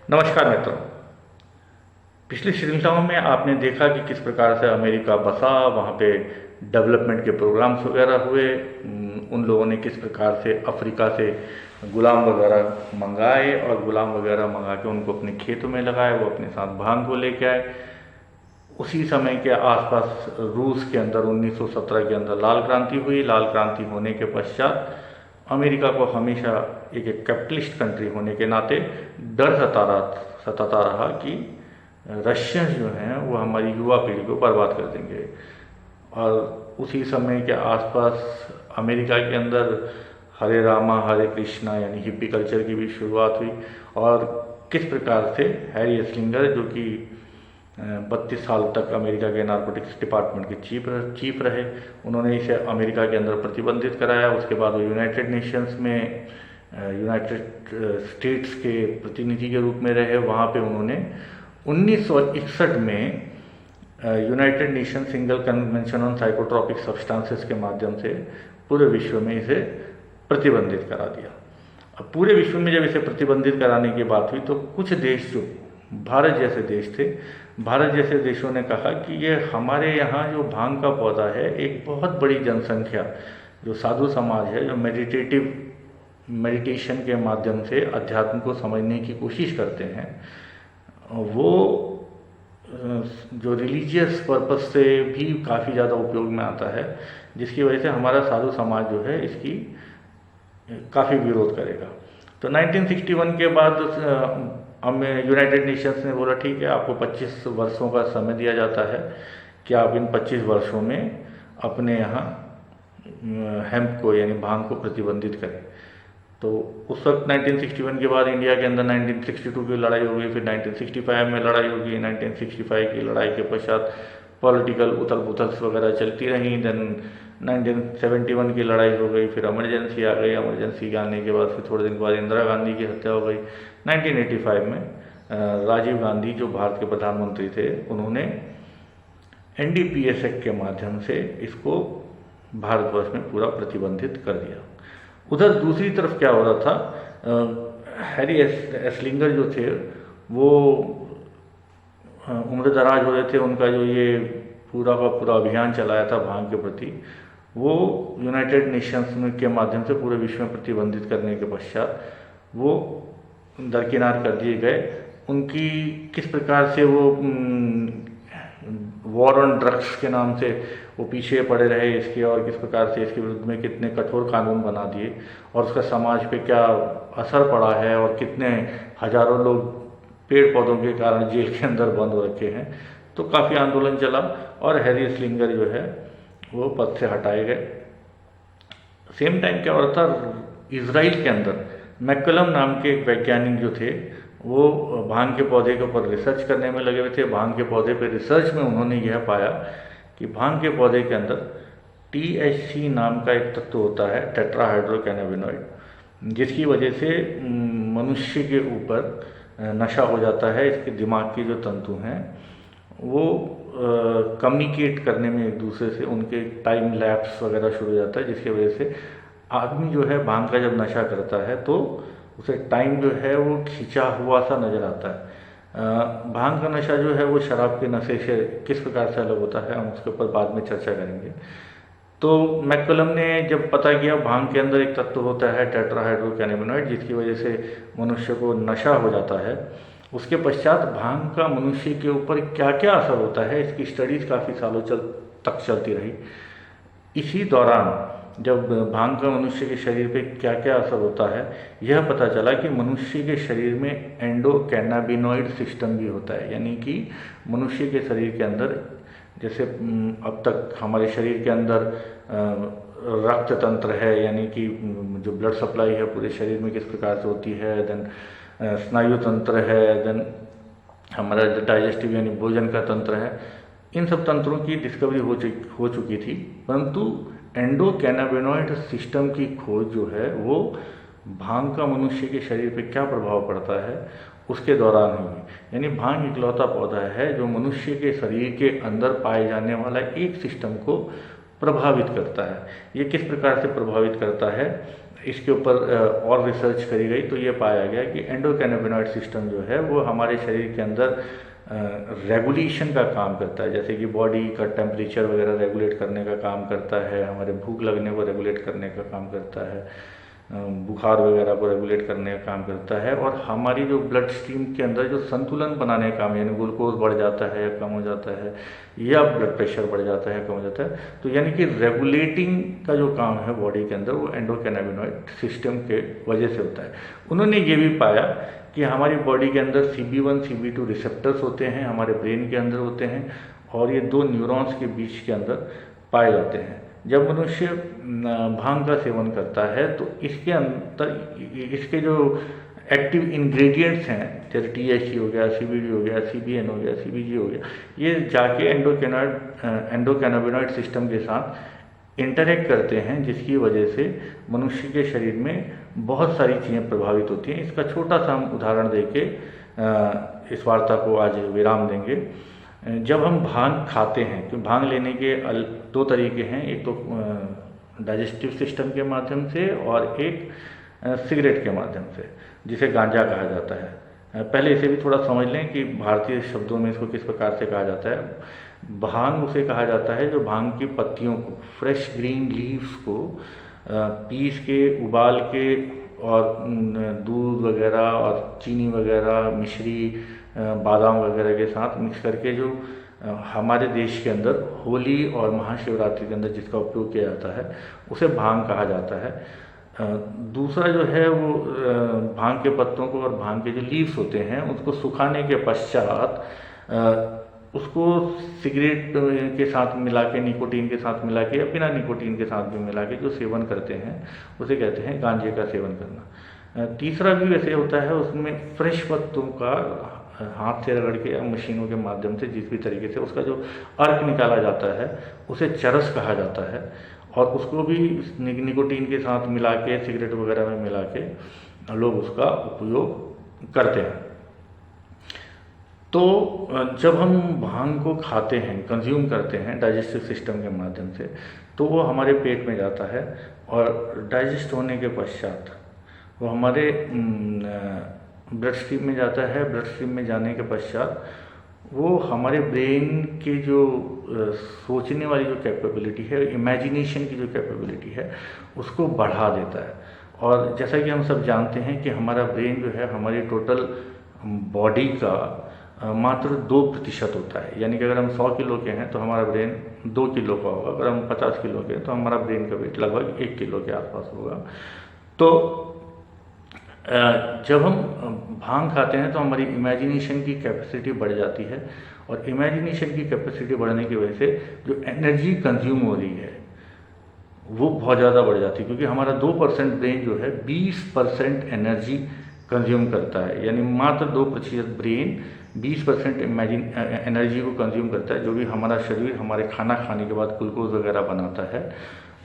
नमस्कार मित्रों। पिछली श्रृंखलाओं में आपने देखा कि किस प्रकार से अमेरिका बसा, वहाँ पे डेवलपमेंट के प्रोग्राम्स वगैरह हुए। उन लोगों ने किस प्रकार से अफ्रीका से गुलाम वगैरह मंगाए और गुलाम वगैरह मंगा के उनको अपने खेतों में लगाए, वो अपने साथ भांग को लेके आए। उसी समय के आसपास रूस के अंदर 1917 के अंदर लाल क्रांति हुई। लाल क्रांति होने के पश्चात अमेरिका को हमेशा एक कैपिटलिस्ट कंट्री होने के नाते डर सताता रहा कि रशियंस जो हैं वो हमारी युवा पीढ़ी को बर्बाद कर देंगे। और उसी समय के आसपास अमेरिका के अंदर हरे रामा हरे कृष्णा यानी हिप्पी कल्चर की भी शुरुआत हुई। और किस प्रकार से हैरी एस्लिंगर जो कि 32 साल तक अमेरिका के नारकोटिक्स डिपार्टमेंट के चीफ रहे, उन्होंने इसे अमेरिका के अंदर प्रतिबंधित कराया। उसके बाद वो यूनाइटेड नेशंस में यूनाइटेड स्टेट्स के प्रतिनिधि के रूप में रहे। वहाँ पे उन्होंने 1961 में United nation single convention on psychotropic substances के माध्यम से पूरे विश्व में इसे प्रतिबंधित करा दिया। अब पूरे विश्व में जब इसे प्रतिबंधित कराने की बात हुई तो कुछ देश जो भारत जैसे देश थे, भारत जैसे देशों ने कहा कि ये हमारे यहाँ जो भांग का पौधा है, एक बहुत बड़ी जनसंख्या जो साधु समाज है, जो मेडिटेशन के माध्यम से अध्यात्म को समझने की कोशिश करते हैं, वो जो रिलीजियस पर्पस से भी काफ़ी ज़्यादा उपयोग में आता है, जिसकी वजह से हमारा साधु समाज जो है इसकी काफ़ी विरोध करेगा। तो 1961 के बाद हमें यूनाइटेड नेशंस ने बोला ठीक है, आपको 25 वर्षों का समय दिया जाता है कि आप इन 25 वर्षों में अपने यहाँ हेम्प को यानी भांग को प्रतिबंधित करें। तो उस वक्त 1961 के बाद इंडिया के अंदर 1962 की लड़ाई हो गई, फिर 1965 में लड़ाई होगी। 1965 की लड़ाई के पश्चात पॉलिटिकल उथल पुथल वगैरह चलती रही। देन 1971 की लड़ाई हो गई, फिर इमरजेंसी आ गई। इमरजेंसी के आने के बाद फिर थोड़े दिन बाद इंदिरा गांधी की हत्या हो गई। 1985 में राजीव गांधी जो भारत के प्रधानमंत्री थे, उन्होंने NDPS एक्ट के माध्यम से इसको भारतवर्ष में पूरा प्रतिबंधित कर दिया। उधर दूसरी तरफ क्या हो रहा था, हैरी एस्लिंगर जो थे वो उम्र दराज हो रहे थे। उनका जो ये पूरा का पूरा अभियान चलाया था भांग के प्रति, वो यूनाइटेड नेशंस के माध्यम से पूरे विश्व में प्रतिबंधित करने के पश्चात वो दरकिनार कर दिए गए। उनकी किस प्रकार से वो वॉर ऑन ड्रग्स के नाम से वो पीछे पड़े रहे इसके, और किस प्रकार से इसके विरुद्ध में कितने कठोर कानून बना दिए और उसका समाज पे क्या असर पड़ा है, और कितने हजारों लोग पेड़ पौधों के कारण जेल के अंदर बंद हो रखे हैं। तो काफ़ी आंदोलन चला और हैरी एस्लिंगर जो है वो पद से हटाए गए। सेम टाइम क्या हो रहा था, इजराइल के अंदर मैकलम नाम के एक वैज्ञानिक जो थे, वो भांग के पौधे के ऊपर रिसर्च करने में लगे हुए थे। भांग के पौधे पे रिसर्च में उन्होंने यह पाया कि भांग के पौधे के अंदर THC नाम का एक तत्व होता है, टेट्राहाइड्रोकैनाबिनॉइड, जिसकी वजह से मनुष्य के ऊपर नशा हो जाता है। इसके दिमाग की जो तंतु हैं वो कम्युनिकेट करने में एक दूसरे से, उनके टाइम लैप्स वगैरह शुरू हो जाता है, जिसकी वजह से आदमी जो है भांग का जब नशा करता है तो उसे टाइम जो है वो खिंचा हुआ सा नज़र आता है। भांग का नशा जो है वो शराब के नशे से किस प्रकार से अलग होता है, हम उसके ऊपर बाद में चर्चा करेंगे। तो मैकलम ने जब पता किया भांग के अंदर एक तत्व होता है टेट्राहाइड्रोकैनाबिनॉइड, जिसकी वजह से मनुष्य को नशा हो जाता है, उसके पश्चात भांग का मनुष्य के ऊपर क्या क्या असर होता है, इसकी स्टडीज़ काफ़ी सालों तक चलती रही। इसी दौरान जब भांग का मनुष्य के शरीर पे क्या क्या असर होता है, यह पता चला कि मनुष्य के शरीर में एंडोकैनाबिनॉइड सिस्टम भी होता है। यानी कि मनुष्य के शरीर के अंदर, जैसे अब तक हमारे शरीर के अंदर रक्त तंत्र है, यानी कि जो ब्लड सप्लाई है पूरे शरीर में किस प्रकार से होती है, देन स्नायु तंत्र है, देन हमारा डाइजेस्टिव यानी भोजन का तंत्र है, इन सब तंत्रों की डिस्कवरी हो चुकी थी। परंतु एंडोकैनाबिनॉइड सिस्टम की खोज जो है वो भांग का मनुष्य के शरीर पे क्या प्रभाव पड़ता है उसके दौरान हुई। यानी भांग इकलौता पौधा है जो मनुष्य के शरीर के अंदर पाए जाने वाला एक सिस्टम को प्रभावित करता है। ये किस प्रकार से प्रभावित करता है, इसके ऊपर और रिसर्च करी गई तो ये पाया गया कि एंडोकैनाबिनॉइड सिस्टम जो है वो हमारे शरीर के अंदर रेगुलेशन का काम करता है, जैसे कि बॉडी का टेम्परेचर वगैरह रेगुलेट करने का काम करता है, हमारे भूख लगने को रेगुलेट करने का काम करता है, बुखार वगैरह को रेगुलेट करने का काम करता है, और हमारी जो ब्लड स्ट्रीम के अंदर जो संतुलन बनाने का काम, यानी ग्लूकोज बढ़ जाता है या कम हो जाता है, या ब्लड प्रेशर बढ़ जाता है कम हो जाता है, तो यानी कि रेगुलेटिंग का जो काम है बॉडी के अंदर वो एंडोकैनाबिनॉइड सिस्टम के वजह से होता है। उन्होंने ये भी पाया कि हमारी बॉडी के अंदर CB1 CB2 रिसेप्टर्स होते हैं, हमारे ब्रेन के अंदर होते हैं, और ये दो न्यूरॉन्स के बीच के अंदर पाए जाते हैं। जब मनुष्य भांग का सेवन करता है तो इसके अंदर इसके जो एक्टिव इंग्रेडिएंट्स हैं, जैसे THC हो गया, CBD हो गया, CBN हो गया, CBG हो गया, ये जाके एंडोकैनाबिनॉइड सिस्टम के साथ इंटरेक्ट करते हैं, जिसकी वजह से मनुष्य के शरीर में बहुत सारी चीज़ें प्रभावित होती हैं। इसका छोटा सा हम उदाहरण देके इस वार्ता को आज विराम देंगे। जब हम भांग खाते हैं तो भांग लेने के दो तरीके हैं, एक तो डाइजेस्टिव सिस्टम के माध्यम से और एक सिगरेट के माध्यम से, जिसे गांजा कहा जाता है। पहले इसे भी थोड़ा समझ लें कि भारतीय शब्दों में इसको किस प्रकार से कहा जाता है। भांग उसे कहा जाता है जो भांग की पत्तियों को, फ्रेश ग्रीन लीव्स को पीस के, उबाल के और दूध वगैरह और चीनी वगैरह, मिश्री, बादाम वगैरह के साथ मिक्स करके जो हमारे देश के अंदर होली और महाशिवरात्रि के अंदर जिसका उपयोग किया जाता है उसे भांग कहा जाता है। दूसरा जो है वो भांग के पत्तों को और भांग के जो लीव्स होते हैं उसको सुखाने के पश्चात उसको सिगरेट के साथ मिला के, निकोटीन के साथ मिला के या बिना निकोटीन के साथ भी मिला के जो सेवन करते हैं उसे कहते हैं गांजे का सेवन करना। तीसरा भी वैसे होता है, उसमें फ्रेश पत्तों का हाथ से रगड़ के या मशीनों के माध्यम से जिस भी तरीके से उसका जो अर्क निकाला जाता है उसे चरस कहा जाता है, और उसको भी निकोटीन के साथ मिला के, सिगरेट वगैरह में मिला के लोग उसका उपयोग करते हैं। तो जब हम भांग को खाते हैं, कंज्यूम करते हैं डाइजेस्टिव सिस्टम के माध्यम से, तो वो हमारे पेट में जाता है और डाइजेस्ट होने के पश्चात वो हमारे ब्लड स्ट्रीम में जाता है। ब्लड स्ट्रीम में जाने के पश्चात वो हमारे ब्रेन के जो सोचने वाली जो कैपेबिलिटी है, इमेजिनेशन की जो कैपेबिलिटी है, उसको बढ़ा देता है। और जैसा कि हम सब जानते हैं कि हमारा ब्रेन जो है हमारी टोटल बॉडी का मात्र 2% होता है, यानी कि अगर हम 100 किलो के हैं तो हमारा ब्रेन 2 किलो का होगा, अगर हम 50 किलो के हैं तो हमारा ब्रेन का वेट लगभग 1 किलो के आसपास होगा। तो जब हम भांग खाते हैं तो हमारी इमेजिनेशन की कैपेसिटी बढ़ जाती है, और इमेजिनेशन की कैपेसिटी बढ़ने की वजह से जो एनर्जी कंज्यूम हो रही है वो बहुत ज़्यादा बढ़ जाती है, क्योंकि हमारा 2% ब्रेन जो है 20% एनर्जी कंज्यूम करता है, यानी मात्र 2% ब्रेन 20% एनर्जी को कंज्यूम करता है। जो भी हमारा शरीर हमारे खाना खाने के बाद ग्लूकोज वगैरह बनाता है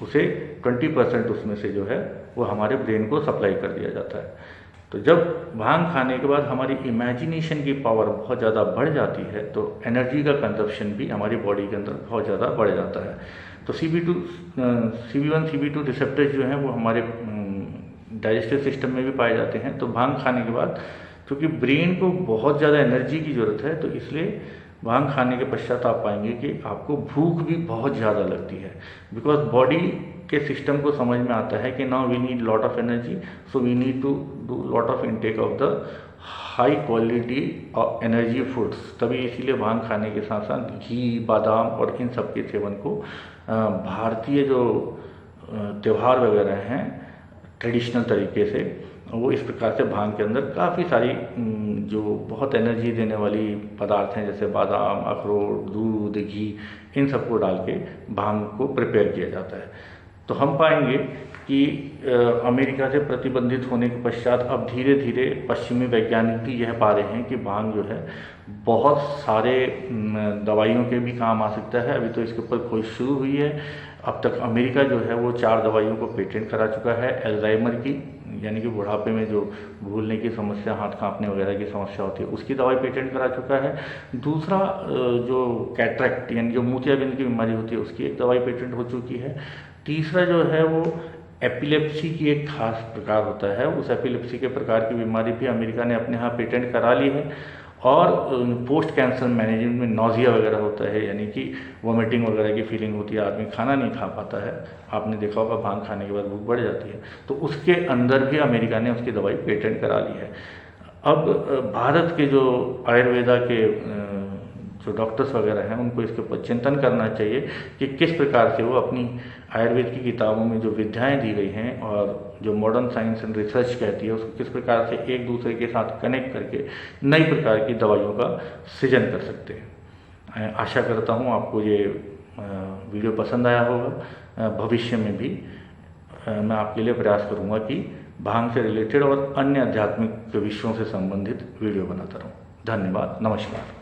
उसे 20% उसमें से जो है वो हमारे ब्रेन को सप्लाई कर दिया जाता है। तो जब भांग खाने के बाद हमारी इमेजिनेशन की पावर बहुत ज़्यादा बढ़ जाती है तो एनर्जी का कंजप्शन भी हमारी बॉडी के अंदर बहुत ज़्यादा बढ़ जाता है। तो CB1 CB2 रिसेप्टर्स जो हैं वो हमारे डाइजेस्टिव सिस्टम में भी पाए जाते हैं। तो भांग खाने के बाद क्योंकि ब्रेन को बहुत ज़्यादा एनर्जी की ज़रूरत है, तो इसलिए भांग खाने के पश्चात आप पाएंगे कि आपको भूख भी बहुत ज़्यादा लगती है, बिकॉज बॉडी के सिस्टम को समझ में आता है कि now we need lot of energy, so we need to do lot of intake of the high quality of energy foods. तभी इसीलिए भांग खाने के साथ साथ घी, बादाम और इन सब के सेवन को भारतीय जो त्यौहार वगैरह हैं ट्रेडिशनल तरीके से, वो इस प्रकार से भांग के अंदर काफ़ी सारी जो बहुत एनर्जी देने वाली पदार्थ हैं जैसे बादाम, अखरोट, दूध, घी, इन सबको डाल के भांग को प्रिपेयर किया जाता है। तो हम पाएंगे कि अमेरिका से प्रतिबंधित होने के पश्चात अब धीरे धीरे पश्चिमी वैज्ञानिक भी यह पा रहे हैं कि भांग जो है बहुत सारे दवाइयों के भी काम आ सकता है। अभी तो इसके ऊपर खोज शुरू हुई है। अब तक अमेरिका जो है वो 4 दवाइयों को पेटेंट करा चुका है। एल्जाइमर की, यानी कि बुढ़ापे में जो भूलने की समस्या, हाथ कांपने वगैरह की समस्या होती है, उसकी दवाई पेटेंट करा चुका है। दूसरा जो कैटरेक्ट यानी जो मोतियाबिंद की बीमारी होती है उसकी एक दवाई पेटेंट हो चुकी है। तीसरा जो है वो एपिलेप्सी की एक खास प्रकार होता है। उस एपिलेप्सी के प्रकार की बीमारी भी अमेरिका ने अपने यहाँ पेटेंट करा ली है। और पोस्ट कैंसर मैनेजमेंट में नौजिया वगैरह होता है, यानी कि वॉमिटिंग वगैरह की फीलिंग होती है, आदमी खाना नहीं खा पाता है, आपने देखा होगा भांग खाने के बाद भूख बढ़ जाती है, तो उसके अंदर भी अमेरिका ने उसकी दवाई पेटेंट करा ली है। अब भारत के जो आयुर्वेदा के जो डॉक्टर्स वगैरह हैं उनको इसके ऊपर चिंतन करना चाहिए कि किस प्रकार से वो अपनी आयुर्वेद की किताबों में जो विद्याएं दी गई हैं और जो मॉडर्न साइंस एंड रिसर्च कहती है उसको किस प्रकार से एक दूसरे के साथ कनेक्ट करके नई प्रकार की दवाइयों का सृजन कर सकते हैं। आशा करता हूँ आपको ये वीडियो पसंद आया होगा। भविष्य में भी मैं आपके लिए प्रयास करूँगा कि भांग से रिलेटेड और अन्य आध्यात्मिक विषयों से संबंधित वीडियो बनाता रहूँ। धन्यवाद, नमस्कार।